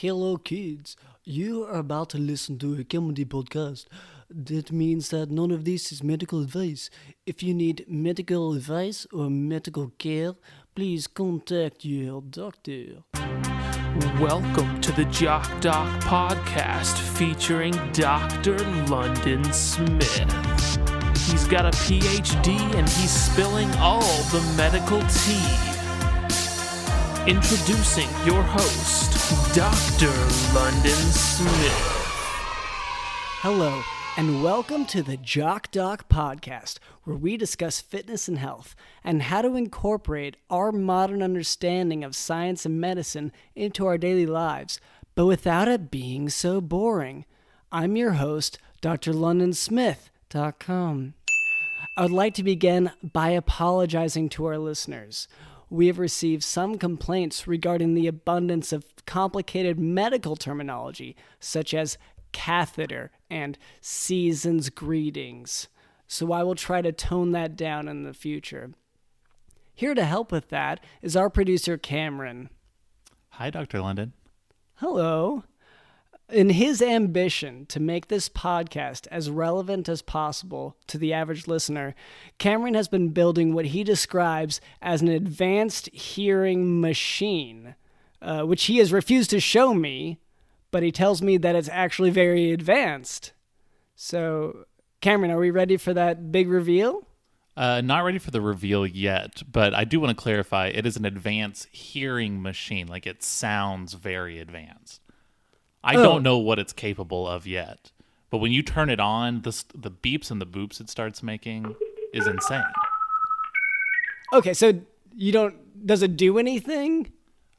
Hello, kids. You are about to listen to a comedy podcast. That means that none of this is medical advice. If you need medical advice or medical care, please contact your doctor. Welcome to the Jock podcast featuring Dr. London Smith. He's got a PhD and he's spilling all the medical tea. Introducing your host, Dr. London Smith. Hello, and welcome to the Jock podcast, where we discuss fitness and health and how to incorporate our modern understanding of science and medicine into our daily lives, but without it being so boring. I'm your host, drlondonsmith.com. I would like to begin by apologizing to our listeners. We have received some complaints regarding the abundance of complicated medical terminology, such as catheter and season's greetings. So I will try to tone that down in the future. Here to help with that is our producer, Cameron. Hi, Dr. London. Hello. In his ambition to make this podcast as relevant as possible to the average listener, Cameron has been building what he describes as an advanced hearing machine, which he has refused to show me, but he tells me that it's actually very advanced. So, Cameron, are we ready for that big reveal? Not ready for the reveal yet, but I do want to clarify, it is an advanced hearing machine. Like, it sounds very advanced. I don't know what it's capable of yet, but when you turn it on, the beeps and the boops it starts making is insane. Okay, so does it do anything?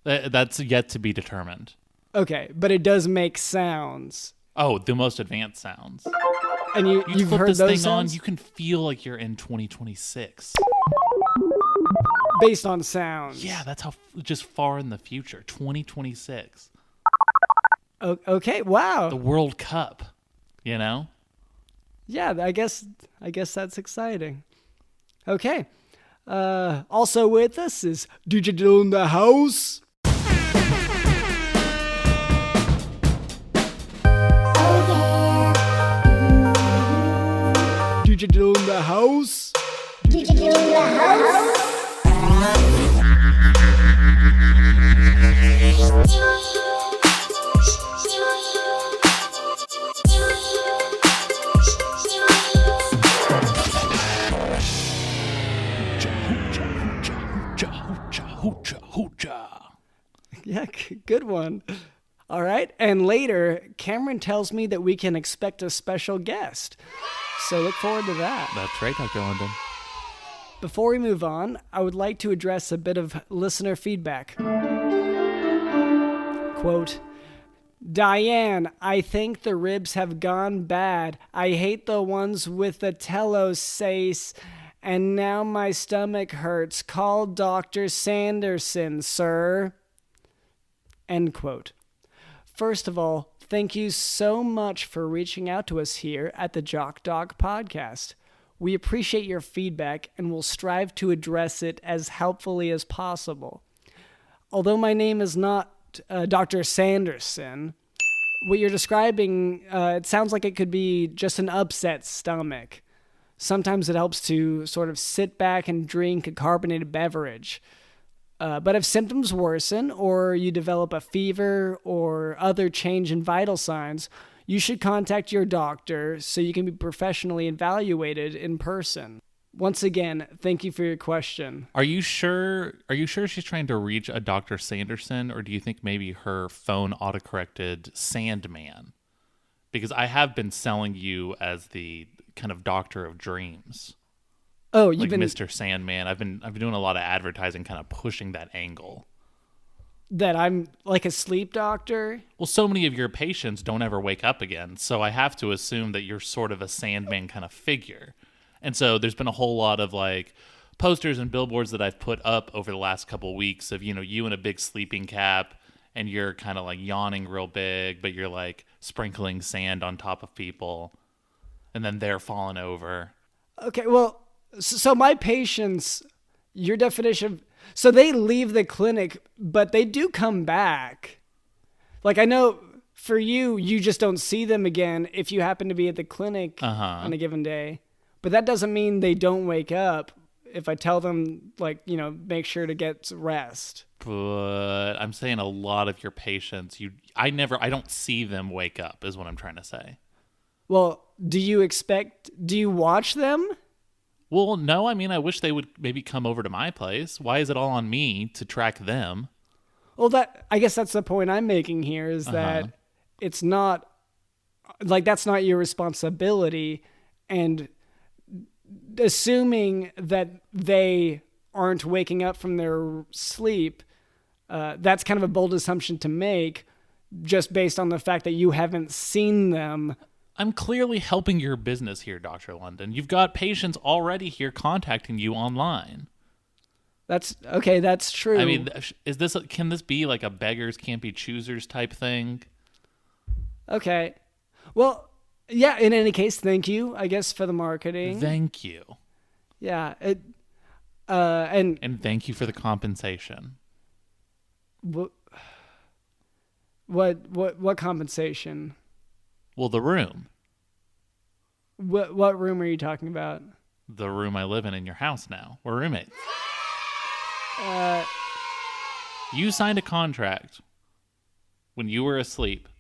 That's yet to be determined. Okay, but it does make sounds. Oh, the most advanced sounds. And you've flip heard this those thing sounds? on, you can feel like you're in 2026. Based on sounds. Yeah, that's how just far in the future, 2026. Okay, wow. The World Cup, you know? Yeah, I guess that's exciting. Okay. Also with us is Digital in the house. Digital in the house. Digital in the house. Yeah, good one. All right, and later, Cameron tells me that we can expect a special guest. So look forward to that. That's right, Dr. London. Before we move on, I would like to address a bit of listener feedback. Quote, Diane, I think the ribs have gone bad. I hate the ones with the telosase, and now my stomach hurts. Call Dr. Sanderson, sir. End quote. First of all, thank you so much for reaching out to us here at the Jock podcast. We appreciate your feedback and will strive to address it as helpfully as possible. Although my name is not Dr. Sanderson, what you're describing, it sounds like it could be just an upset stomach. Sometimes it helps to sort of sit back and drink a carbonated beverage. But if symptoms worsen or you develop a fever or other change in vital signs, you should contact your doctor so you can be professionally evaluated in person. Once again, thank you for your question. Are you sure she's trying to reach a Dr. Sanderson, or do you think maybe her phone autocorrected Sandman? Because I have been selling you as the kind of doctor of dreams. Oh, you've like been Mr. Sandman. I've been doing a lot of advertising, kind of pushing that angle. That I'm like a sleep doctor? Well, so many of your patients don't ever wake up again, so I have to assume that you're sort of a Sandman kind of figure. And so there's been a whole lot of like posters and billboards that I've put up over the last couple of weeks of, you in a big sleeping cap and you're kind of like yawning real big, but you're like sprinkling sand on top of people and then they're falling over. Okay, well, so my patients, your definition, so they leave the clinic, but they do come back. Like, I know for you, you just don't see them again if you happen to be at the clinic on a given day. But that doesn't mean they don't wake up if I tell them, like, make sure to get rest. But I'm saying a lot of your patients, I don't see them wake up, is what I'm trying to say. Well, do you watch them? Well, no, I mean, I wish they would maybe come over to my place. Why is it all on me to track them? Well, I guess that's the point I'm making here is that it's not, like, that's not your responsibility. And assuming that they aren't waking up from their sleep, that's kind of a bold assumption to make just based on the fact that you haven't seen them. I'm clearly helping your business here, Dr. London. You've got patients already here contacting you online. That's true. I mean, can this be like a beggars can't be choosers type thing? Okay. Well, yeah, in any case, thank you, I guess, for the marketing. Thank you. Yeah. And thank you for the compensation. What compensation? Well, the room. What room are you talking about? The room I live in your house now. We're roommates. You signed a contract when you were asleep,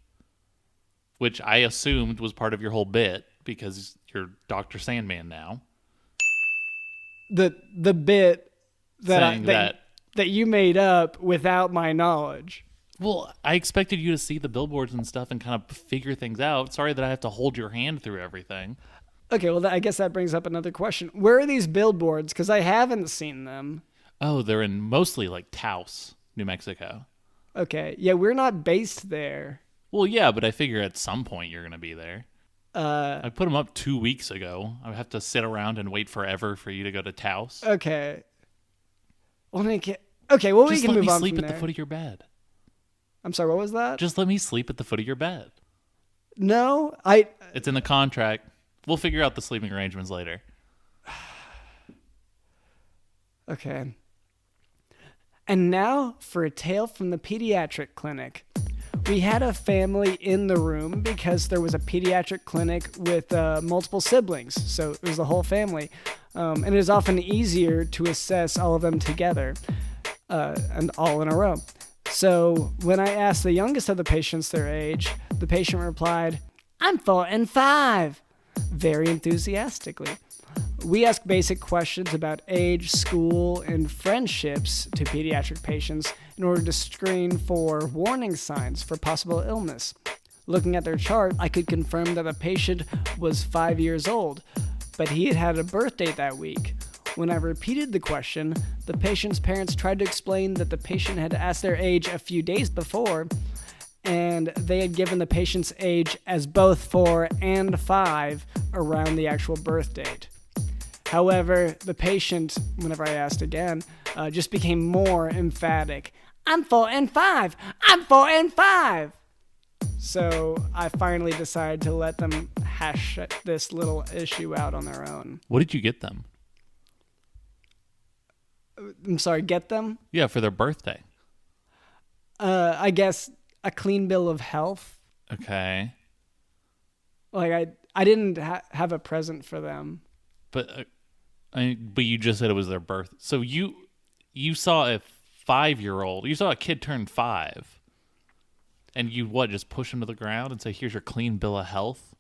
which I assumed was part of your whole bit because you're Dr. Sandman now. The bit that you made up without my knowledge. Well, I expected you to see the billboards and stuff and kind of figure things out. Sorry that I have to hold your hand through everything. Okay, well, I guess that brings up another question. Where are these billboards? Because I haven't seen them. Oh, they're in mostly like Taos, New Mexico. Okay, yeah, we're not based there. Well, yeah, but I figure at some point you're going to be there. I put them up 2 weeks ago. I have to sit around and wait forever for you to go to Taos. Okay. Well, we can move on from there. Just let me sleep at the foot of your bed. I'm sorry, what was that? Just let me sleep at the foot of your bed. No, It's in the contract. We'll figure out the sleeping arrangements later. Okay. And now for a tale from the pediatric clinic. We had a family in the room because there was a pediatric clinic with multiple siblings, so it was the whole family. And it is often easier to assess all of them together and all in a row. So when I asked the youngest of the patients their age, the patient replied, "I'm 4 and 5," very enthusiastically. We ask basic questions about age, school, and friendships to pediatric patients in order to screen for warning signs for possible illness. Looking at their chart, I could confirm that the patient was 5 years old, but he had had a birth date that week. When I repeated the question, the patient's parents tried to explain that the patient had asked their age a few days before, and they had given the patient's age as both 4 and 5 around the actual birth date. However, the patient, whenever I asked again, just became more emphatic. "I'm 4 and 5! I'm 4 and 5!" So I finally decided to let them hash this little issue out on their own. What did you get them? I'm sorry, get them? Yeah, for their birthday. I guess a clean bill of health. Okay. Like I didn't have a present for them. But but you just said it was their birth. So you saw a 5-year-old. You saw a kid turn 5. And you just push him to the ground and say, "Here's your clean bill of health"?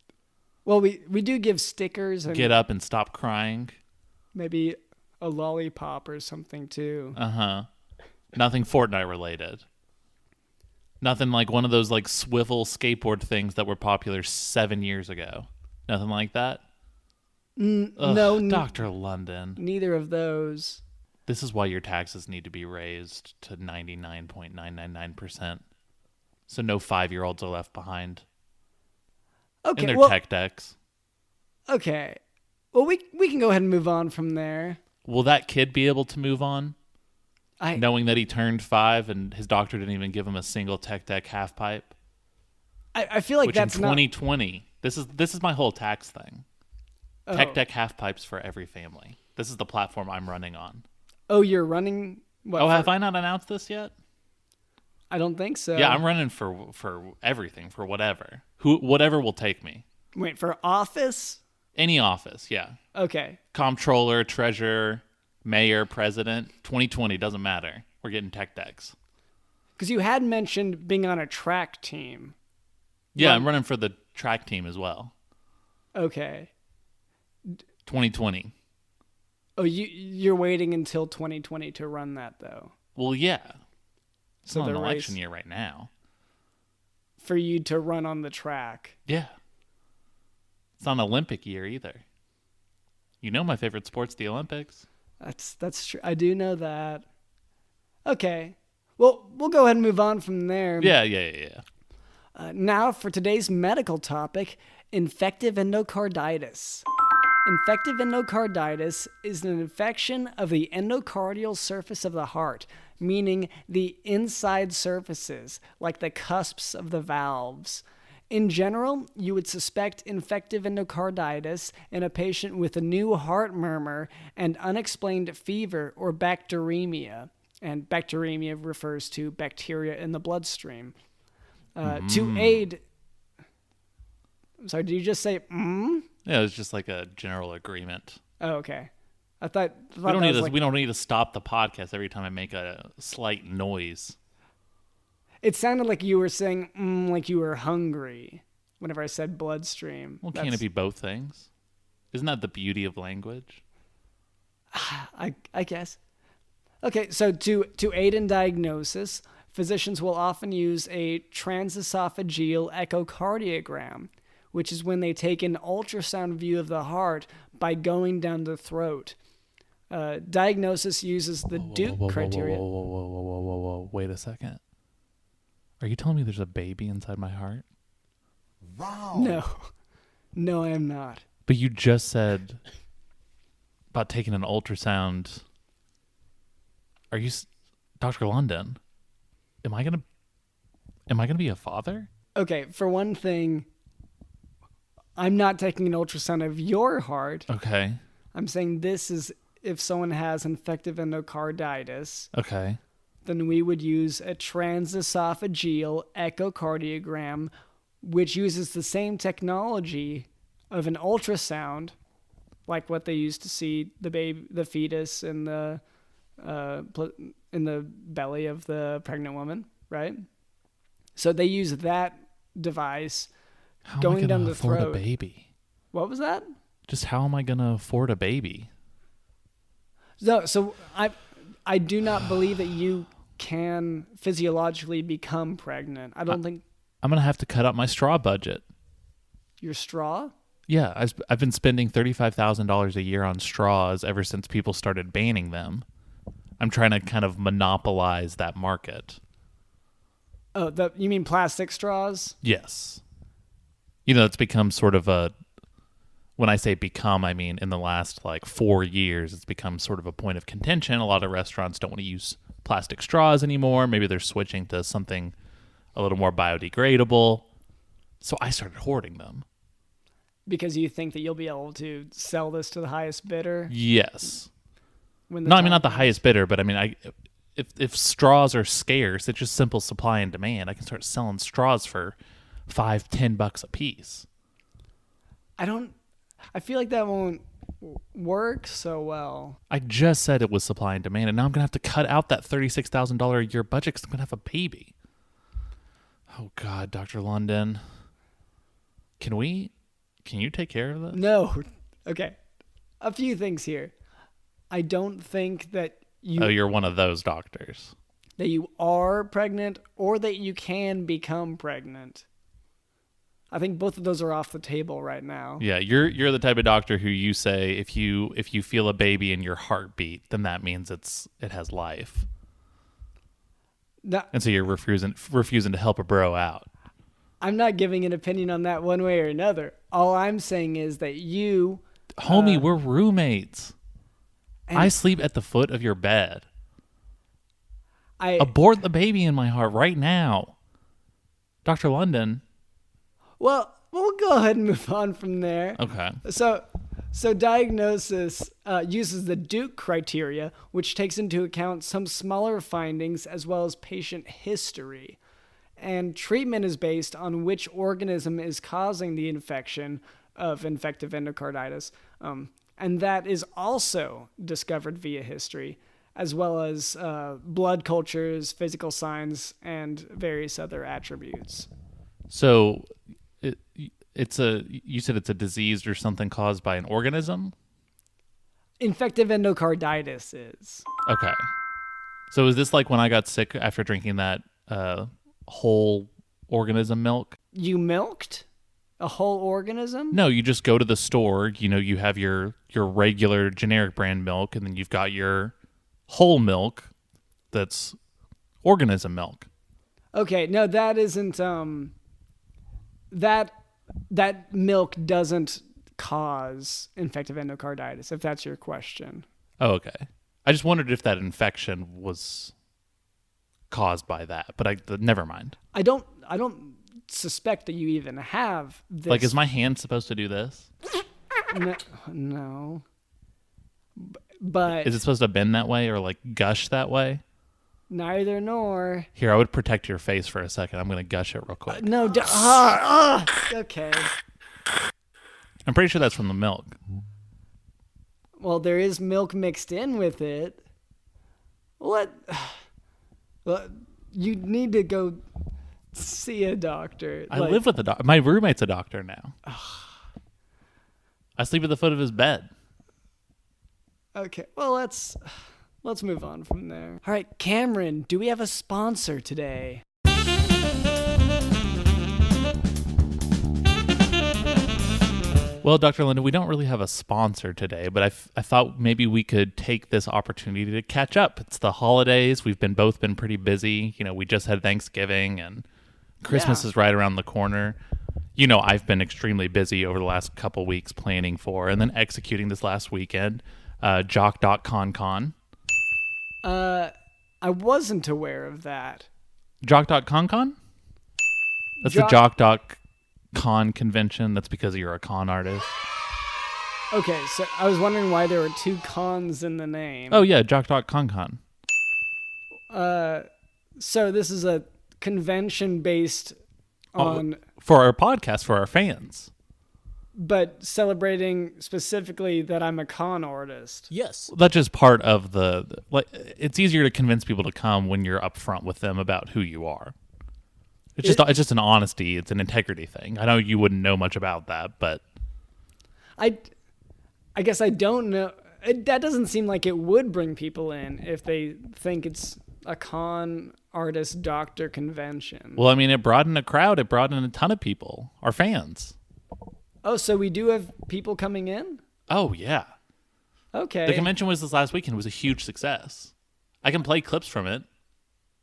Well, we do give stickers and get up and stop crying. Maybe a lollipop or something too. Nothing Fortnite related. Nothing like one of those like swivel skateboard things that were popular 7 years ago. Nothing like that. No, Dr. London. Neither of those. This is why your taxes need to be raised to 99.999%. So no 5-year-olds are left behind. Okay, in their tech decks. Okay. Well, we can go ahead and move on from there. Will that kid be able to move on? Knowing that he turned 5 and his doctor didn't even give him a single tech deck half pipe? I feel like Which that's in 2020, this is my whole tax thing. Oh. Tech deck half pipes for every family. This is the platform I'm running on. Oh, you're running? What, have I not announced this yet? I don't think so. Yeah, I'm running for everything, for whatever. Whatever will take me. Wait, for office? Any office, yeah. Okay. Comptroller, treasurer, mayor, president, 2020, doesn't matter. We're getting tech decks. Because you had mentioned being on a track team. Yeah, I'm running for the track team as well. Okay. 2020. Oh, you're waiting until 2020 to run that, though. Well, yeah. It's So not an the election race- year right now. For you to run on the track. Yeah. It's not an Olympic year either. You know my favorite sport's the Olympics. That's true. I do know that. Okay. Well, we'll go ahead and move on from there. Yeah. Now for today's medical topic, infective endocarditis. Infective endocarditis is an infection of the endocardial surface of the heart, meaning the inside surfaces, like the cusps of the valves. In general, you would suspect infective endocarditis in a patient with a new heart murmur and unexplained fever or bacteremia. And bacteremia refers to bacteria in the bloodstream. To aid... I'm sorry, did you just say Yeah, it's just like a general agreement. Oh, okay. I thought We don't that need was to. like- We don't need to stop the podcast every time I make a slight noise. It sounded like you were saying like you were hungry whenever I said bloodstream. Well, can't it be both things? Isn't that the beauty of language? I guess. Okay, so to aid in diagnosis, physicians will often use a transesophageal echocardiogram, which is when they take an ultrasound view of the heart by going down the throat. Diagnosis uses the Duke criteria. Whoa. Wait a second. Are you telling me there's a baby inside my heart? No, I am not. But you just said about taking an ultrasound. Are you, Dr. London? Am I gonna be a father? Okay, for one thing, I'm not taking an ultrasound of your heart. Okay. I'm saying this is if someone has infective endocarditis, Okay. then we would use a transesophageal echocardiogram, which uses the same technology of an ultrasound, like what they use to see the baby, the fetus in the belly of the pregnant woman, right? So they use that device How going am I down gonna the afford throat. a baby? What was that? Just how am I gonna afford a baby? No, so I do not believe that you can physiologically become pregnant. I don't think I'm gonna have to cut out my straw budget. your straw. Yeah, I've been spending $35,000 a year on straws ever since people started banning them. I'm trying to kind of monopolize that market. Oh, you mean plastic straws? Yes. You know, it's become sort of a, when I say become, I mean in the last like 4 years, it's become sort of a point of contention. A lot of restaurants don't want to use plastic straws anymore. Maybe they're switching to something a little more biodegradable. So I started hoarding them. Because you think that you'll be able to sell this to the highest bidder? Yes. When No, I mean time not the comes? highest bidder, but I mean if straws are scarce, it's just simple supply and demand. I can start selling straws for $5-10 a piece. I feel like that won't work so well. I just said it was supply and demand, and now I'm gonna have to cut out that $36,000 a year budget because I'm gonna have a baby. Oh God, Dr. London, can you take care of this? No. Okay. A few things here. I don't think that Oh, you're one of those doctors. that you are pregnant or that you can become pregnant. I think both of those are off the table right now. Yeah, you're the type of doctor who you say if you feel a baby in your heartbeat, then that means it has life. No, And so you're refusing to help a bro out. I'm not giving an opinion on that one way or another. All I'm saying is that you... Homie, we're roommates. and I sleep at the foot of your bed. I Abort the baby in my heart right now. Dr. London. Well, we'll go ahead and move on from there. Okay. So, So diagnosis uses the Duke criteria, which takes into account some smaller findings as well as patient history. And treatment is based on which organism is causing the infection of infective endocarditis. And that is also discovered via history, as well as blood cultures, physical signs, and various other attributes. So you said it's a disease or something caused by an organism? Infective endocarditis is. Okay. So is this like when I got sick after drinking that whole organism milk? You milked a whole organism? No, you just go to the store, you have your regular generic brand milk, and then you've got your whole milk that's organism milk. Okay, no, that isn't that milk doesn't cause infective endocarditis, if that's your question. Oh, okay. I just wondered if that infection was caused by that, but never mind. I don't suspect that you even have this. Like, is my hand supposed to do this? No. But Is it supposed to bend that way or like gush that way? Neither nor. Here, I would protect your face for a second. I'm going to gush it real quick. No. Okay. I'm pretty sure that's from the milk. Well, there is milk mixed in with it. What? Well, you need to go see a doctor. I live with a doctor. My roommate's a doctor now. I sleep at the foot of his bed. Okay, well, let's move on from there. All right, Cameron, do we have a sponsor today? Well, Dr. Linda, we don't really have a sponsor today, but I thought maybe we could take this opportunity to catch up. It's the holidays. We've both been pretty busy. We just had Thanksgiving, and Christmas is right around the corner. I've been extremely busy over the last couple weeks planning for and then executing this last weekend. Jock.con. I wasn't aware of that. Jock.con? That's the Jock.con convention. That's because you're a con artist. Okay, so I was wondering why there were two cons in the name. Oh, yeah, Jock.con. So this is a convention based on... For our podcast, for our fans. But celebrating specifically that I'm a con artist. Yes. That's just part of it's easier to convince people to come when you're upfront with them about who you are. It's just an honesty. It's an integrity thing. I know you wouldn't know much about that, but I guess I don't know. That doesn't seem like it would bring people in if they think it's a con artist doctor convention. Well, I mean, it brought in a crowd. It brought in a ton of people, our fans. Oh, so we do have people coming in? Oh, yeah. Okay. The convention was this last weekend. It was a huge success. I can play clips from it.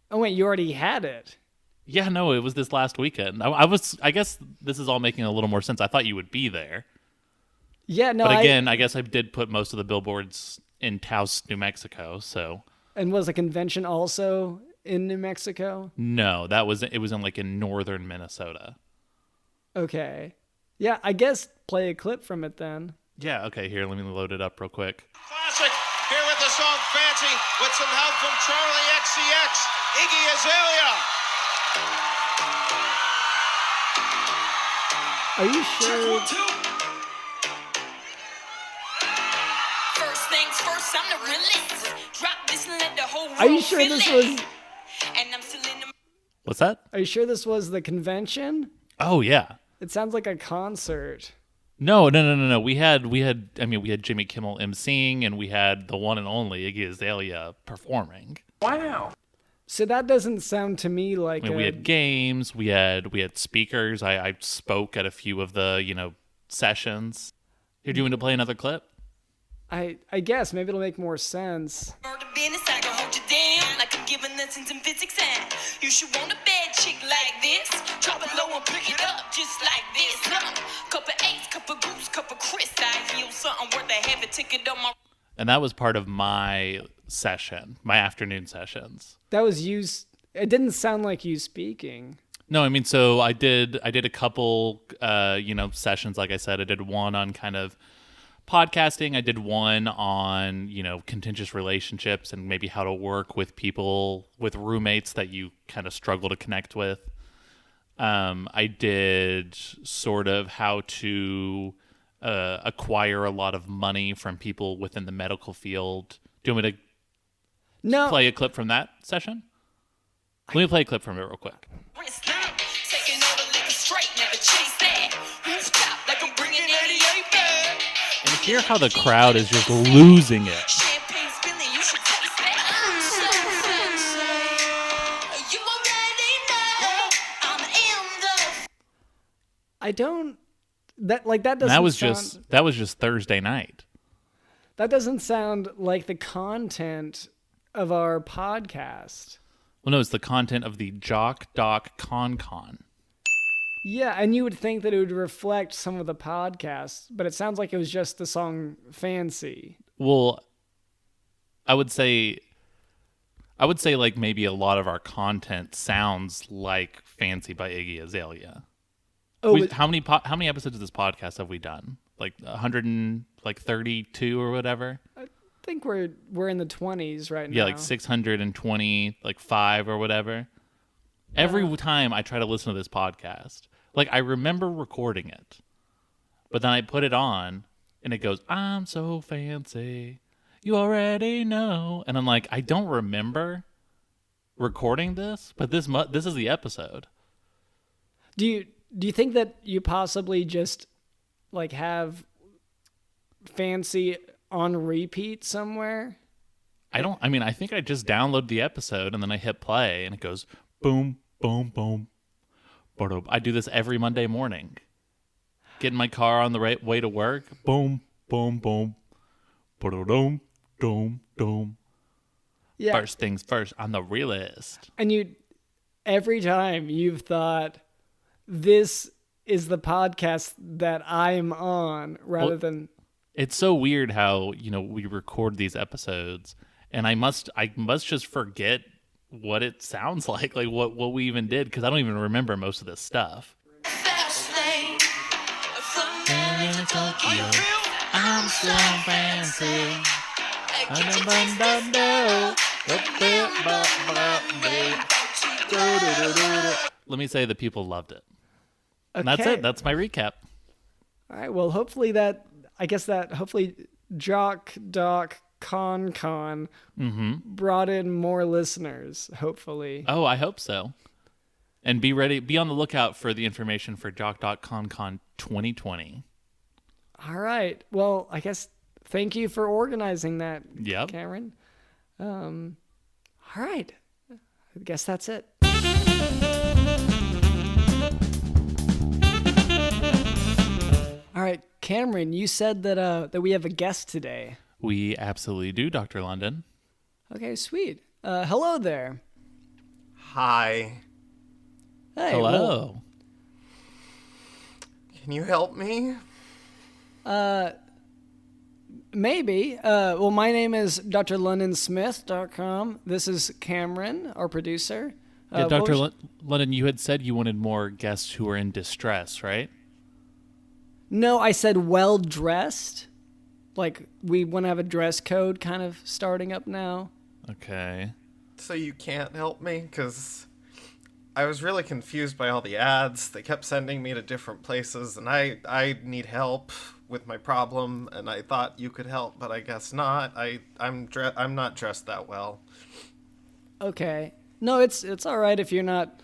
Oh, wait, you already had it. Yeah, no, it was this last weekend. I guess this is all making a little more sense. I thought you would be there. Yeah, no, But again, I guess I did put most of the billboards in Taos, New Mexico, so. And was the convention also in New Mexico? No, it was in northern Minnesota. Okay. Yeah, I guess play a clip from it then. Yeah, okay, here, let me load it up real quick. Classic, here with the song Fancy, with some help from Charlie XCX, Iggy Azalea. Are you sure? First things first, I'm the realest. Drop this and let the whole world Are you sure feel this it. was... And I'm still in the... What's that? Are you sure this was the convention? Oh, yeah. It sounds like a concert. No. We had Jimmy Kimmel emceeing, and we had the one and only Iggy Azalea performing. Wow. So that doesn't sound to me like We had games, we had speakers. I spoke at a few of the, sessions. Here, do you want to play another clip? I guess maybe it'll make more sense. Murder business, I can hold you down like I'm giving lessons in physics and you should want a bad chick like this. Drop it low and pick it up just like this. Cup of Ace, cup of Goose, cup of Chris. I yield something worth a heavy ticket on my... And that was part of my session, my afternoon sessions. That was you. It didn't sound like you speaking. No, I mean, so I did a couple, sessions. Like I said, I did one on kind of podcasting. I did one on, contentious relationships and maybe how to work with people, with roommates that you kind of struggle to connect with. I did sort of how to acquire a lot of money from people within the medical field. Do you want me to No. play a clip from that session? Let me play a clip from it real quick. Taking all the liquor straight, never chase that. Rooftop like I'm bringing 88 back. And hear how the crowd is just losing it. Champagne spilling, you should taste that. I'm so fancy. You already know I'm in the. I don't. That doesn't. And that was just Thursday night. That doesn't sound like the content of our podcast. Well, no, it's the content of the Jock Doc Con. Yeah, and you would think that it would reflect some of the podcasts, but it sounds like it was just the song Fancy. Well, I would say like maybe a lot of our content sounds like Fancy by Iggy Azalea. Oh, How many episodes of this podcast have we done? Like 132 or whatever? I think we're in the 20s right now. Yeah, like 620, like 5 or whatever. Every time I try to listen to this podcast, like I remember recording it, but then I put it on and it goes, "I'm so fancy, you already know," and I'm like, I don't remember recording this, but this is the episode. Do you think that you possibly just like have Fancy on repeat somewhere? I think I just download the episode and then I hit play and it goes boom, boom, boom. I do this every Monday morning. Get in my car on the right way to work. Boom, boom, boom. Boom, boom, boom. Yeah. First things first, I'm the realist. And every time you've thought, this is the podcast that I'm on, rather than. It's so weird how, we record these episodes and I must just forget what it sounds like what we even did, because I don't even remember most of this stuff. Fast lane from Tokyo, I'm so fancy. Let me say the people loved it. And that's it. That's my recap. All right. Well, hopefully Jock Doc Con brought in more listeners, hopefully. Oh, I hope so. And be on the lookout for the information for Jock Doc Con 2020. All right. Well, I guess thank you for organizing that, Yep. Cameron. All right. I guess that's it. All right, Cameron, you said that we have a guest today. We absolutely do, Dr. London. Okay, sweet. Hello there. Hi. Hey. Hello. Well, Can you help me? maybe. Well, my name is drlondonsmith.com. This is Cameron, our producer. Yeah, what Dr. was- London, you had said you wanted more guests who are in distress, right? No, I said well-dressed. Like, we want to have a dress code kind of starting up now. Okay. So you can't help me? Because I was really confused by all the ads. They kept sending me to different places, and I need help with my problem, and I thought you could help, but I guess not. I'm not dressed that well. Okay. No, it's all right if you're not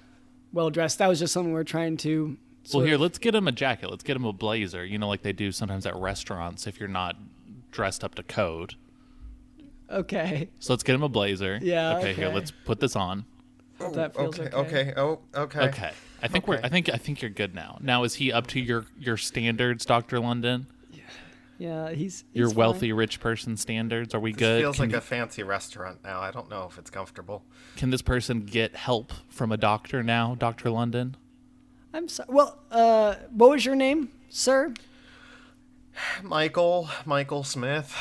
well-dressed. That was just something we're trying to... Well, here, let's get him a jacket. Let's get him a blazer, like they do sometimes at restaurants if you're not dressed up to code. Okay. So let's get him a blazer. Yeah, Okay, here, okay. let's put this on. Hope that feels okay. Okay. Oh, okay. Okay. I think Okay. I think you're good now. Now, is he up to your standards, Dr. London? Yeah, he's Your fine. wealthy rich person standards? Are we This good? feels Can like you- a fancy restaurant now. I don't know if it's comfortable. Can this person get help from a doctor now, Dr. London? I'm sorry. Well, what was your name, sir? Michael Smith.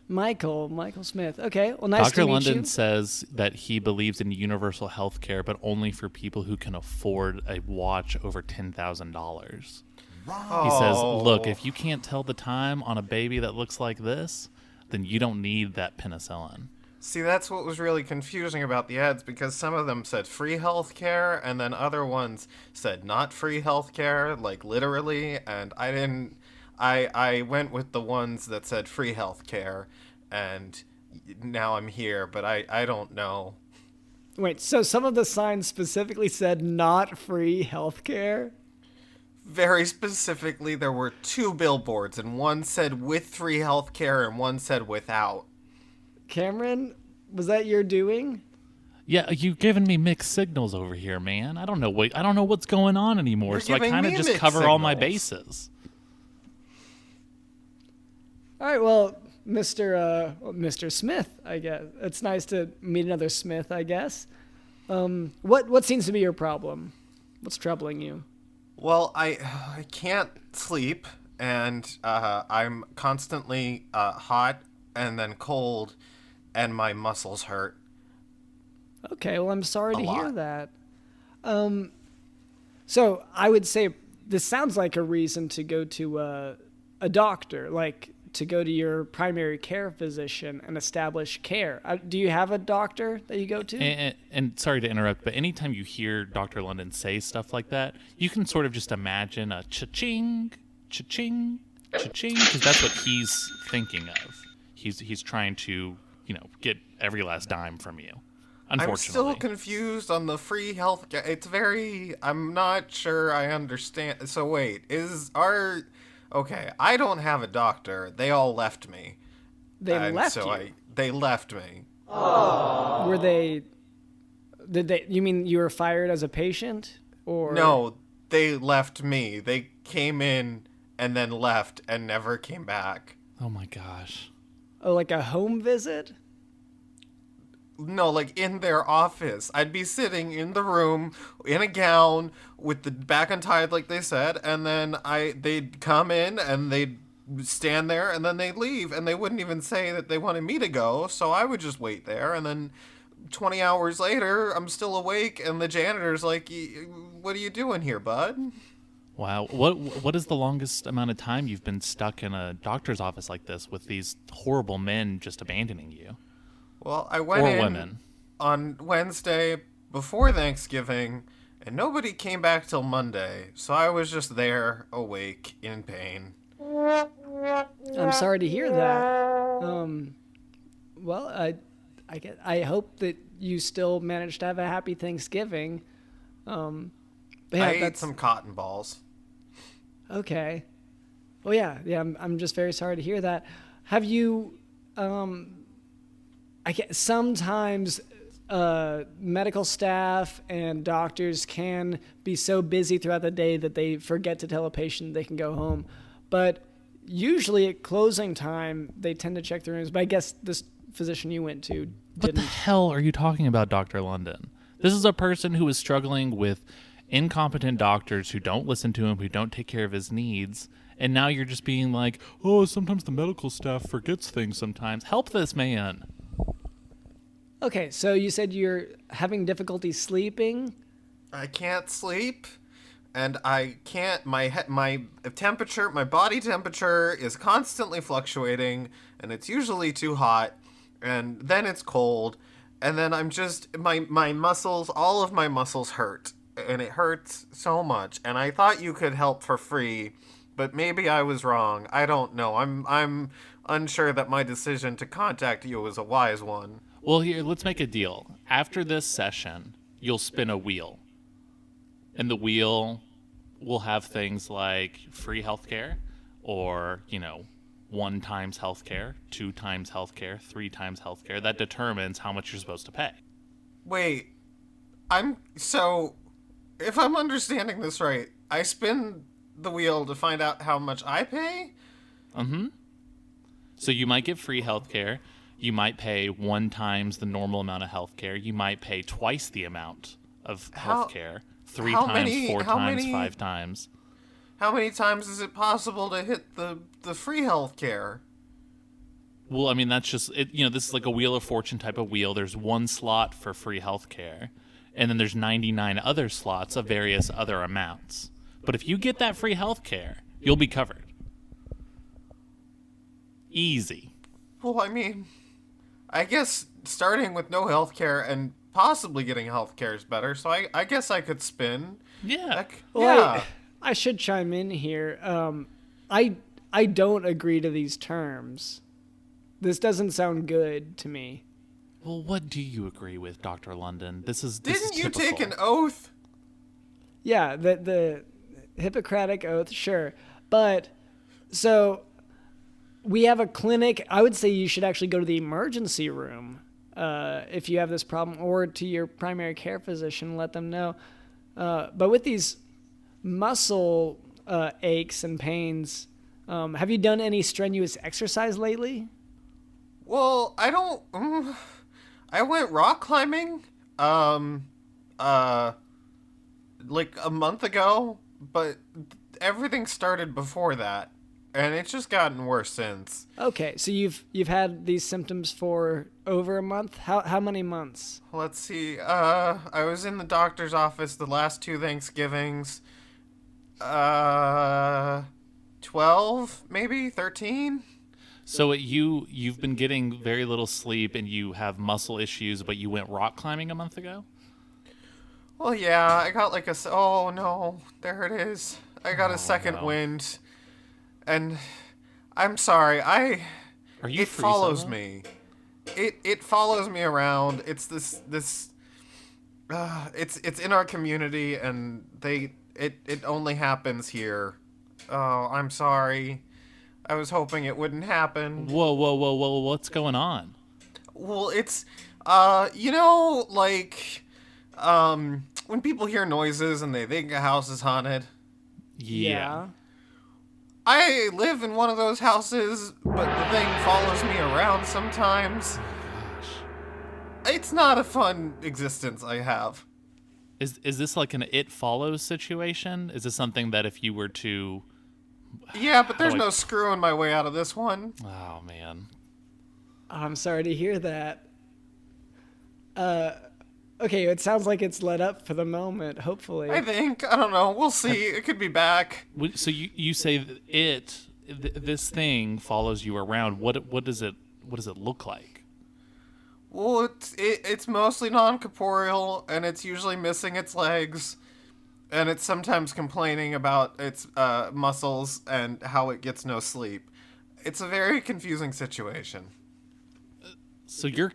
Michael Smith. Okay. Well, nice Dr. to meet London you. says that he believes in universal health care, but only for people who can afford a watch over $10,000. He says, look, if you can't tell the time on a baby that looks like this, then you don't need that penicillin. See, that's what was really confusing about the ads, because some of them said free healthcare, and then other ones said not free healthcare, like literally, and I went with the ones that said free healthcare, and now I'm here, but I don't know. Wait, so some of the signs specifically said not free healthcare? Very specifically, there were 2 billboards, and one said with free healthcare and one said without. Cameron, was that your doing? Yeah, you've given me mixed signals over here, man. I don't know what's going on anymore, You're so I giving kind of me just mixed cover all my signals. bases. All right, well, Mr. Smith, I guess. It's nice to meet another Smith, I guess. What seems to be your problem? What's troubling you? Well, I can't sleep, and I'm constantly hot and then cold, and my muscles hurt. Okay, well, I'm sorry to hear lot. that. So I would say this sounds like a reason to go to a doctor, like to go to your primary care physician and establish care. Do you have a doctor that you go to? And sorry to interrupt, but anytime you hear Dr. London say stuff like that, you can sort of just imagine a cha-ching, cha-ching, cha-ching, because that's what he's thinking of. He's trying to, get every last dime from you. Unfortunately. I'm still confused on the free health. I'm not sure I understand. So wait, okay, I don't have a doctor. They all left me. They left you? They left me. Were they? Did they? You mean you were fired as a patient, or No, they left me. They came in and then left and never came back. Oh my gosh. Oh, like a home visit? No, like in their office. I'd be sitting in the room in a gown with the back untied, like they said, and then they'd come in and they'd stand there and then they'd leave, and they wouldn't even say that they wanted me to go, so I would just wait there, and then 20 hours later, I'm still awake, and the janitor's like, what are you doing here, bud? Wow. What is the longest amount of time you've been stuck in a doctor's office like this with these horrible men just abandoning you? Well, I went in on Wednesday before Thanksgiving, and nobody came back till Monday, so I was just there, awake, in pain. I'm sorry to hear that. Well, I hope that you still managed to have a happy Thanksgiving. Yeah, I ate some cotton balls. Okay. Well, yeah. I'm just very sorry to hear that. Have you? Sometimes medical staff and doctors can be so busy throughout the day that they forget to tell a patient they can go home. But usually at closing time, they tend to check the rooms. But I guess this physician you went to What the didn't. hell are you talking about, Dr. London? This is a person who is struggling with incompetent doctors who don't listen to him, who don't take care of his needs. And now you're just being like, oh, sometimes the medical staff forgets things sometimes. Help this man. Okay, so you said you're having difficulty sleeping. I can't sleep, and I can't. My temperature, my body temperature, is constantly fluctuating, and it's usually too hot, and then it's cold, and then I'm just my muscles, all of my muscles hurt, and it hurts so much. And I thought you could help for free, but maybe I was wrong. I don't know. I'm unsure that my decision to contact you was a wise one. Well, here, let's make a deal. After this session, you'll spin a wheel. And the wheel will have things like free healthcare or, 1 times healthcare, 2 times healthcare, 3 times healthcare. That determines how much you're supposed to pay. Wait, if I'm understanding this right, I spin the wheel to find out how much I pay? Mm-hmm. So you might get free healthcare. You might pay 1 times the normal amount of healthcare. You might pay twice the amount of healthcare. 3 times, 4 times, 5 times. How many times is it possible to hit the free healthcare? Well, I mean, that's just it. This is like a Wheel of Fortune type of wheel. There's 1 slot for free healthcare, and then there's 99 other slots of various other amounts. But if you get that free health care, you'll be covered. Easy. Well, I mean, I guess starting with no health care and possibly getting health care is better, so I guess I could spin. Yeah. Heck, Well, yeah. I should chime in here. I don't agree to these terms. This doesn't sound good to me. Well, what do you agree with, Dr. London? This is Didn't you typical. take an oath? Yeah, the Hippocratic Oath, sure. But, so, we have a clinic. I would say you should actually go to the emergency room if you have this problem, or to your primary care physician, let them know. But with these muscle aches and pains, have you done any strenuous exercise lately? Well, I don't. I went rock climbing, like a month ago, but everything started before that, and it's just gotten worse since. Okay, so you've had these symptoms for over a month? How many months? Let's see. I was in the doctor's office the last 2 Thanksgivings. 12, maybe 13. So you've been getting very little sleep and you have muscle issues, but you went rock climbing a month ago? Well, yeah, I got like oh no, there it is. I got a second no. wind, and I'm sorry. Are you It free follows solo? me. It follows me around. It's this. It's in our community, and it only happens here. Oh, I'm sorry. I was hoping it wouldn't happen. Whoa, what's going on? Well, it's like when people hear noises and they think a house is haunted. Yeah. I live in one of those houses, but the thing follows me around sometimes. It's not a fun existence I have. Is this like an It Follows situation? Is this something that if you were to... Yeah, but there's do I- no screwing my way out of this one. Oh, man. I'm sorry to hear that. Okay, it sounds like it's let up for the moment, hopefully. I think. I don't know. We'll see. It could be back. So you say that this thing follows you around. What does it look like? Well, it's mostly non-corporeal, and it's usually missing its legs, and it's sometimes complaining about its muscles and how it gets no sleep. It's a very confusing situation. So you're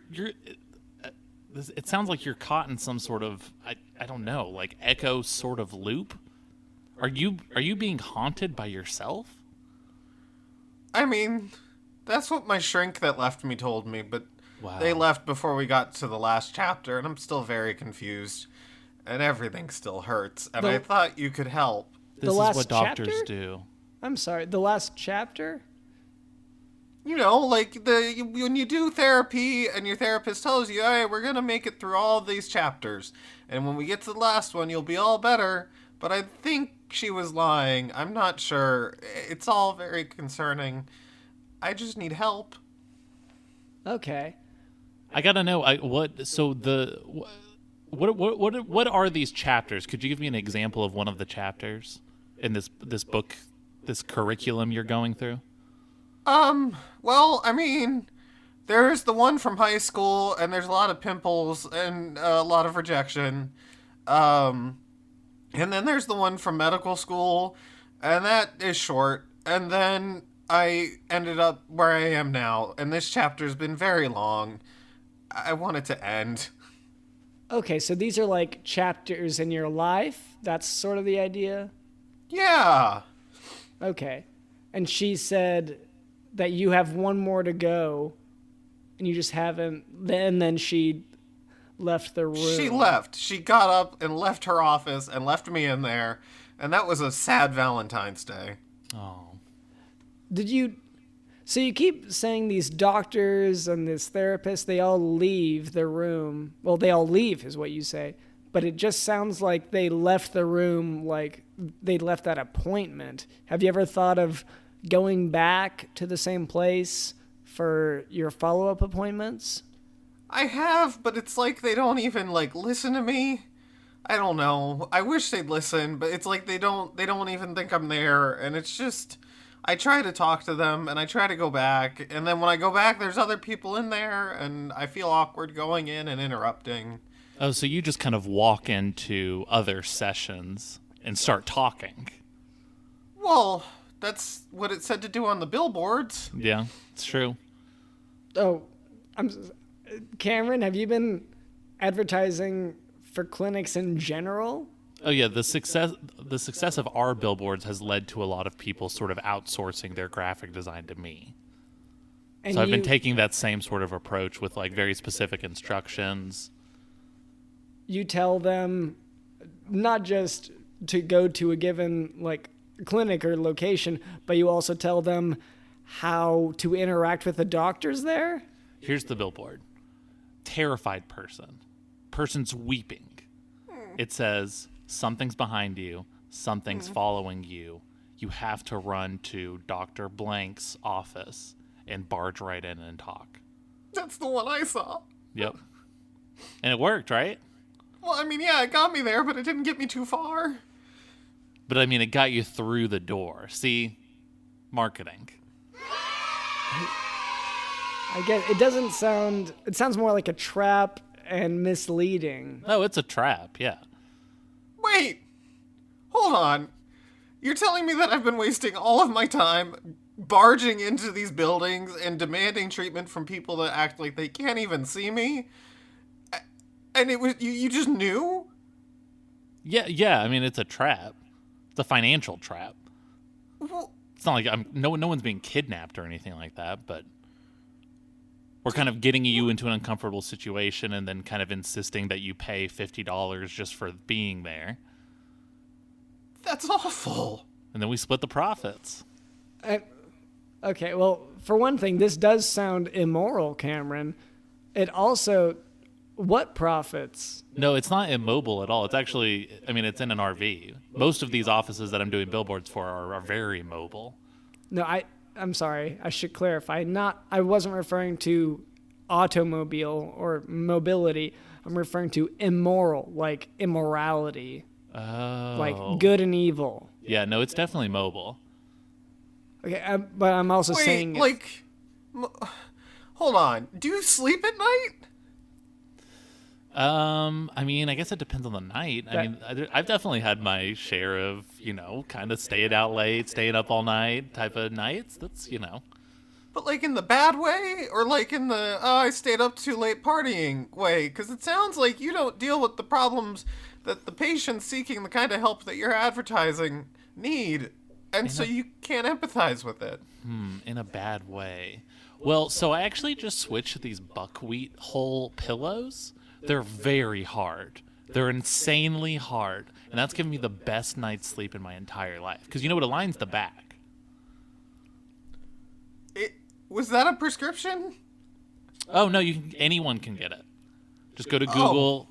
it sounds like you're caught in some sort of I don't know, like echo sort of loop. Are you being haunted by yourself? I mean, that's what my shrink that left me told me, but Wow. they left before we got to the last chapter, and I'm still very confused, and everything still hurts, and I thought you could help. This is last what doctors chapter? do. I'm sorry, the last chapter? You know, like when you do therapy and your therapist tells you, hey, we're going to make it through all these chapters. And when we get to the last one, you'll be all better. But I think she was lying. I'm not sure. It's all very concerning. I just need help. Okay. I gotta know what are these chapters? Could you give me an example of one of the chapters in this book, this curriculum you're going through? Well, I mean, there's the one from high school, and there's a lot of pimples and a lot of rejection. And then there's the one from medical school, and that is short. And then I ended up where I am now, and this chapter's been very long. I want it to end. Okay, so these are like chapters in your life? That's sort of the idea? Yeah. Okay. And she said that you have one more to go, and you just haven't. And then she left the room. She left. She got up and left her office and left me in there, and that was a sad Valentine's Day. Oh. Did you? So you keep saying these doctors and this therapist, they all leave the room. Well, they all leave is what you say. But it just sounds like they left the room like they left that appointment. Have you ever thought of going back to the same place for your follow-up appointments? I have, but it's like they don't even, listen to me. I don't know. I wish they'd listen, but it's like they don't even think I'm there, and it's just I try to talk to them and I try to go back, and then when I go back there's other people in there and I feel awkward going in and interrupting. Oh, so you just kind of walk into other sessions and start talking. Well, that's what it said to do on the billboards. Yeah, it's true. Oh, Cameron, have you been advertising for clinics in general? Oh yeah, the success of our billboards has led to a lot of people sort of outsourcing their graphic design to me. And So I've been taking that same sort of approach with like very specific instructions. You tell them not just to go to a given like clinic or location, but you also tell them how to interact with the doctors there? Here's the billboard. Terrified person. Person's weeping. It says, something's behind you. Something's following you. You have to run to Dr. Blank's office and barge right in and talk. That's the one I saw. Yep. And it worked, right? Well, I mean, yeah, it got me there, but it didn't get me too far. But I mean, it got you through the door. See? Marketing. I get it. Doesn't sound. It sounds more like a trap and misleading. Oh, it's a trap, yeah. Wait! Hold on. You're telling me that I've been wasting all of my time barging into these buildings and demanding treatment from people that act like they can't even see me? And it was you just knew? Yeah, I mean, it's a trap. It's a financial trap. Well, It's not like no one's being kidnapped or anything like that, but we're kind of getting you into an uncomfortable situation and then kind of insisting that you pay $50 just for being there. that's awful. And then we split the profits. Okay, well, for one thing, this does sound immoral, Cameron. It also, what profits? No, it's not immobile at all. It's actually, I mean, it's in an RV. Most of these offices that I'm doing billboards for are very mobile. No, I'm sorry. I should clarify. I wasn't referring to automobile or mobility. I'm referring to immoral, like immorality, Oh. like good and evil. Yeah, no, it's definitely mobile. Okay, but I'm also Wait, saying like, hold on. Do you sleep at night? I mean, I guess it depends on the night. I mean, I've definitely had my share of, kind of staying out late, staying up all night type of nights. That's, But like in the bad way? Or like in the, I stayed up too late partying way? Because it sounds like you don't deal with the problems that the patients seeking the kind of help that you're advertising need. And so you can't empathize with it. in a bad way. Well, so I actually just switched to these buckwheat hull pillows. They're very hard. They're insanely hard. And that's given me the best night's sleep in my entire life. Because it aligns the back. Was that a prescription? Oh, no, anyone can get it. Just go to Google,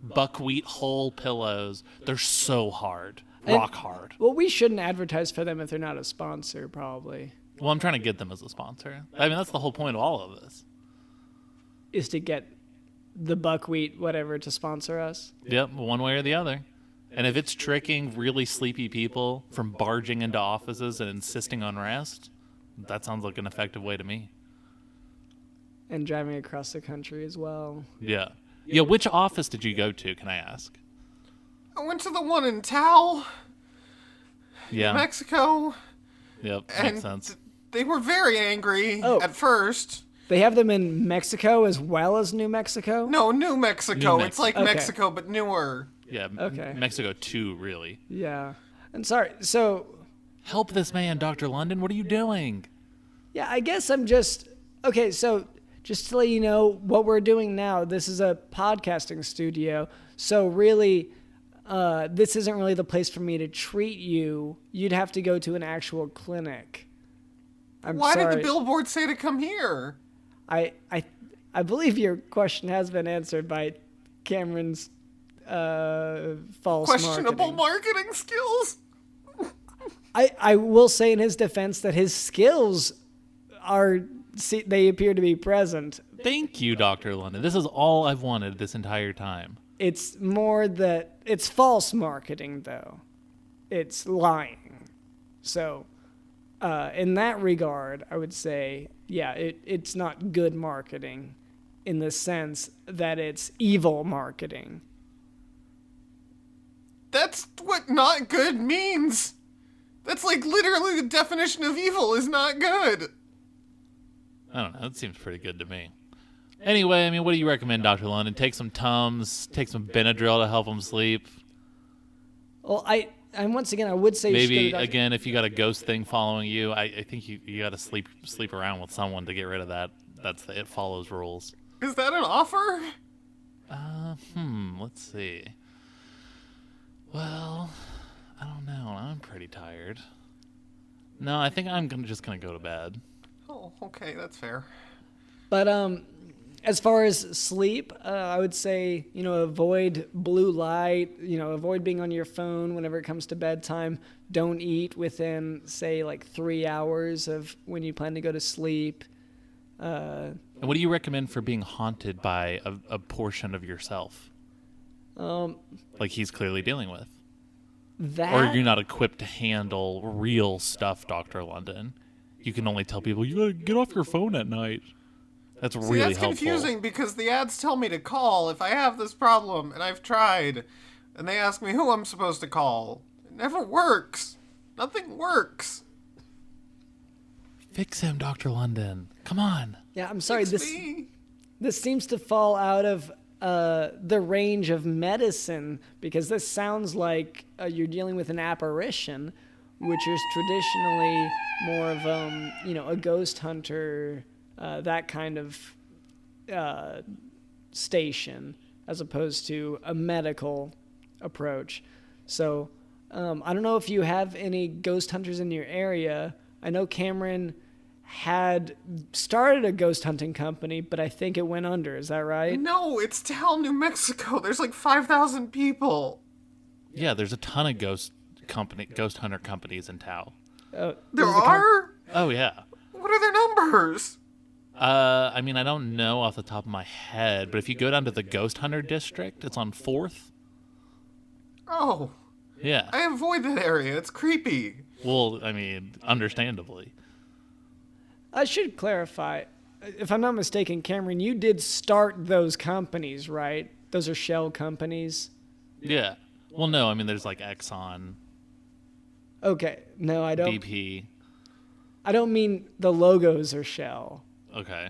buckwheat hull pillows. They're so hard. Rock hard. well, we shouldn't advertise for them if they're not a sponsor, probably. Well, I'm trying to get them as a sponsor. I mean, that's the whole point of all of this. Is to get the buckwheat whatever to sponsor us. Yep, one way or the other. And if it's tricking really sleepy people from barging into offices and insisting on rest, that sounds like an effective way to me. And driving across the country as well. Yeah. Yeah, which office did you go to, can I ask? I went to the one in Tao, Yeah. Mexico, Yep, and makes sense. they were very angry Oh. at first. They have them in Mexico as well as New Mexico? No, New Mexico. New It's like Okay. Mexico, but newer. Yeah, Okay. Mexico too, really. Yeah. And sorry, so, Help this man, Dr. London. What are you doing? yeah, I guess I'm just... Okay, so just to let you know what we're doing now, this is a podcasting studio. So really, this isn't really the place for me to treat you. You'd have to go to an actual clinic. I'm Why sorry. did the billboard say to come here? I believe your question has been answered by Cameron's false Questionable marketing. marketing skills? I will say in his defense that his skills they appear to be present. Thank you, Dr. London. This is all I've wanted this entire time. It's more that it's false marketing, though. It's lying. So, in that regard, I would say, yeah, it's not good marketing in the sense that it's evil marketing. That's what not good means. That's like literally the definition of evil is not good. I don't know. That seems pretty good to me. Anyway, I mean, what do you recommend, Dr. London? Take some Tums, take some Benadryl to help him sleep. Well, and once again, I would say Maybe, again, if you got a ghost thing following you, I think you got to sleep around with someone to get rid of that. That's the It Follows rules. Is that an offer? Let's see. Well, I don't know. I'm pretty tired. No, I think I'm just gonna go to bed. Oh, okay, that's fair. But as far as sleep, I would say, avoid blue light, avoid being on your phone whenever it comes to bedtime. Don't eat within, say, like 3 hours of when you plan to go to sleep. And what do you recommend for being haunted by a portion of yourself? Like he's clearly dealing with. Or you're not equipped to handle real stuff, Dr. London. You can only tell people, you gotta get off your phone at night. That's really that's helpful. Confusing because the ads tell me to call if I have this problem, and I've tried. And they ask me who I'm supposed to call. It never works. Nothing works. Fix him, Dr. London. Come on. Yeah, I'm sorry. Fix me. This seems to fall out of the range of medicine, because this sounds like you're dealing with an apparition, which is traditionally more of a ghost hunter, that kind of station, as opposed to a medical approach. So I don't know if you have any ghost hunters in your area. I know Cameron had started a ghost hunting company, but I think it went under. Is that right? No, it's Tal, New Mexico. There's like 5,000 people. Yeah, there's a ton of ghost hunter companies in Tao. There are? Oh, yeah. What are their numbers? I mean, I don't know off the top of my head, but if you go down to the Ghost Hunter District, it's on 4th. Oh. Yeah. I avoid that area. It's creepy. Well, I mean, understandably. I should clarify, if I'm not mistaken, Cameron, you did start those companies, right? Those are shell companies? Yeah. Well, no, I mean, there's like Exxon. Okay. No, I don't. BP. I don't mean the logos are shell. Okay.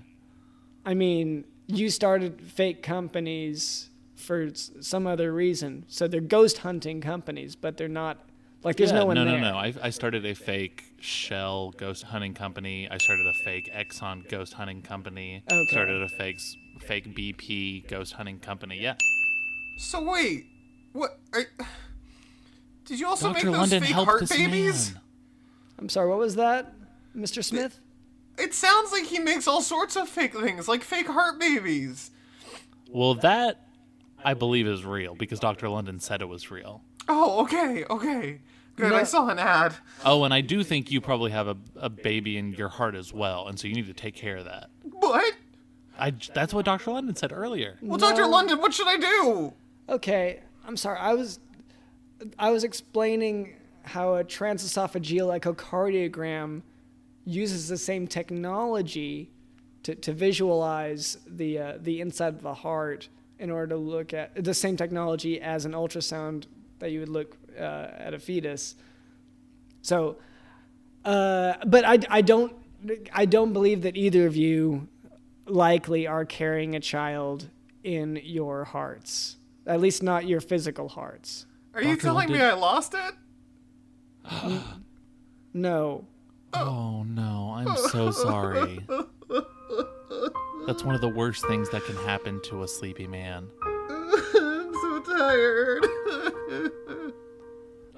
I mean, you started fake companies for some other reason. So they're ghost hunting companies, but they're not, like, there's no one there. No. I started a fake Shell ghost hunting company. I started a fake Exxon ghost hunting company. Okay. Started a fake BP ghost hunting company. Yeah. So wait, what? Did you also Dr. make those London, fake help heart this babies? man. I'm sorry, what was that, Mr. Smith? It sounds like he makes all sorts of fake things, like fake heart babies. Well, that I believe is real because Dr. London said it was real. Oh, okay. Good, No. I saw an ad. Oh, and I do think you probably have a baby in your heart as well, and so you need to take care of that. What? That's what Dr. London said earlier. Well, Dr. London, what should I do? Okay, I'm sorry. I was explaining how a transesophageal echocardiogram uses the same technology to visualize the inside of the heart in order to look at the same technology as an ultrasound that you would look at a fetus. So, but I don't believe that either of you likely are carrying a child in your hearts. At least not your physical hearts. Are you Dr. telling me London- I lost it? No. Oh no, I'm so sorry. That's one of the worst things that can happen to a sleepy man. I'm so tired.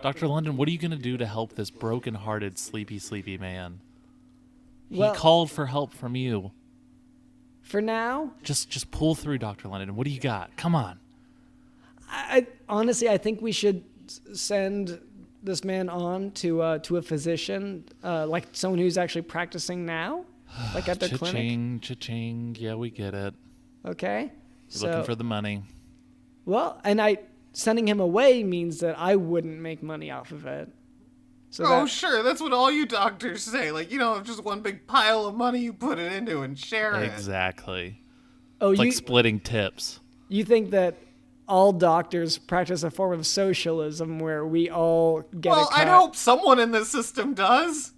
Dr. London, what are you going to do to help this broken-hearted, sleepy man? Well- He called for help from you. For now, Just pull through, Dr. London. What do you got? Come on. I honestly, I think we should send this man on to a physician, like someone who's actually practicing now, like at their clinic. Cha-ching. Yeah, we get it. Okay. You're looking for the money. Well, and sending him away means that I wouldn't make money off of it. So Oh, sure, that's what all you doctors say. Like, you don't have just one big pile of money you put it into and share it. Exactly. Oh, It's like splitting tips. You think that all doctors practice a form of socialism where we all get a Well, cut? I'd hope someone in this system does.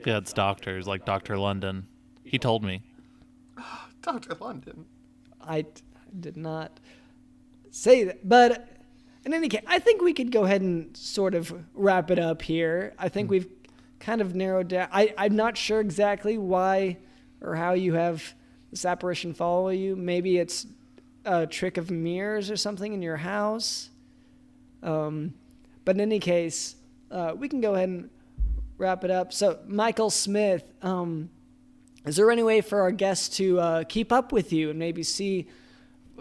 Yeah, it's doctors, like Dr. London. He told me. Dr. London. I did not say that. But in any case, I think we could go ahead and sort of wrap it up here. I think we've kind of narrowed down. I'm not sure exactly why or how you have this apparition follow you. Maybe it's a trick of mirrors or something in your house. But in any case, we can go ahead and wrap it up. So, Michael Smith, is there any way for our guests to keep up with you and maybe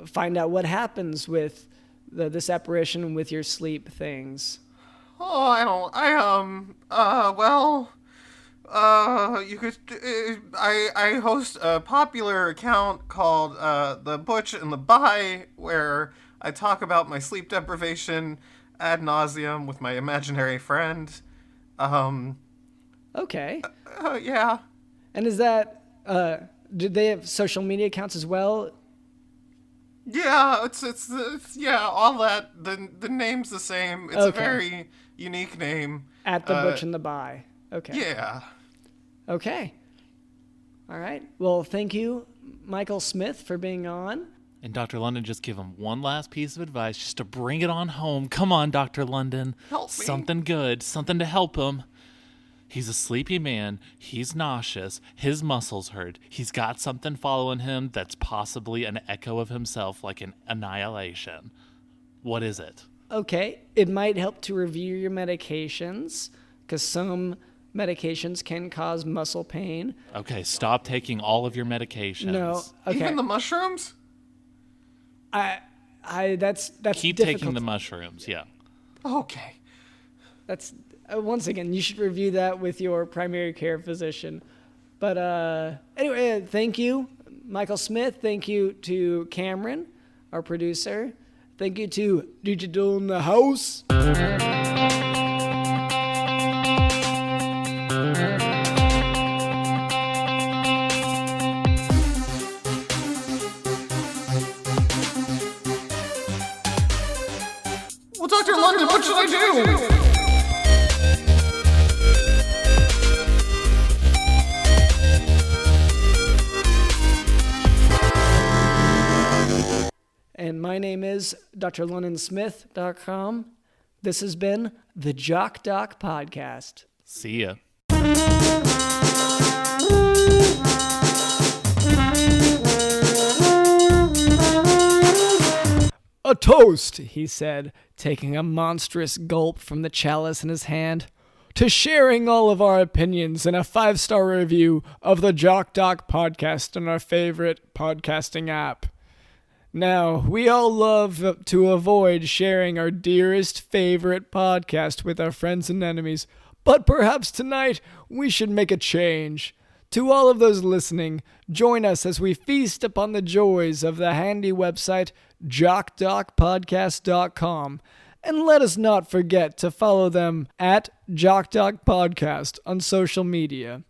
find out what happens with this apparition with your sleep things? Oh, you could, I host a popular account called, the Butch And The Bi, where I talk about my sleep deprivation ad nauseum with my imaginary friend. Okay. Yeah. And is that, do they have social media accounts as well? Yeah, it's yeah, all that. The name's the same. It's a very unique name. At the Butch and the Bi. Okay. Yeah. Okay. All right. Well, thank you, Michael Smith, for being on. And Dr. London, just give him one last piece of advice just to bring it on home. Come on, Dr. London. Help me. Something good, something to help him. He's a sleepy man. He's nauseous. His muscles hurt. He's got something following him that's possibly an echo of himself, like an annihilation. What is it? Okay. It might help to review your medications, because some medications can cause muscle pain. Okay, stop taking all of your medications. No. Okay. Even the mushrooms? That's Keep difficult. taking the mushrooms, yeah. Okay. That's once again, you should review that with your primary care physician. But anyway, thank you, Michael Smith. Thank you to Cameron, our producer. Thank you to Digital in the House. Well, Dr. London, what should I do? And my name is drlondonsmith.com. This has been the Jock Doc Podcast. See ya. A toast, he said, taking a monstrous gulp from the chalice in his hand, to sharing all of our opinions in a 5-star review of the Jock Doc Podcast on our favorite podcasting app. Now, we all love to avoid sharing our dearest favorite podcast with our friends and enemies, but perhaps tonight we should make a change. To all of those listening, join us as we feast upon the joys of the handy website jockdocpodcast.com, and let us not forget to follow them at jockdocpodcast on social media.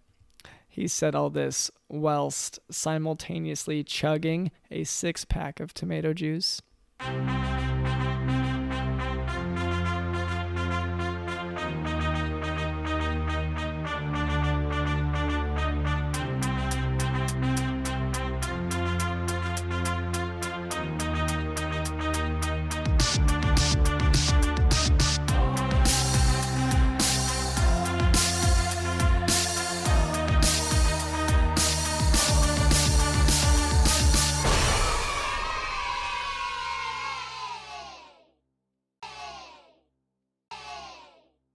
He said all this whilst simultaneously chugging a 6-pack of tomato juice.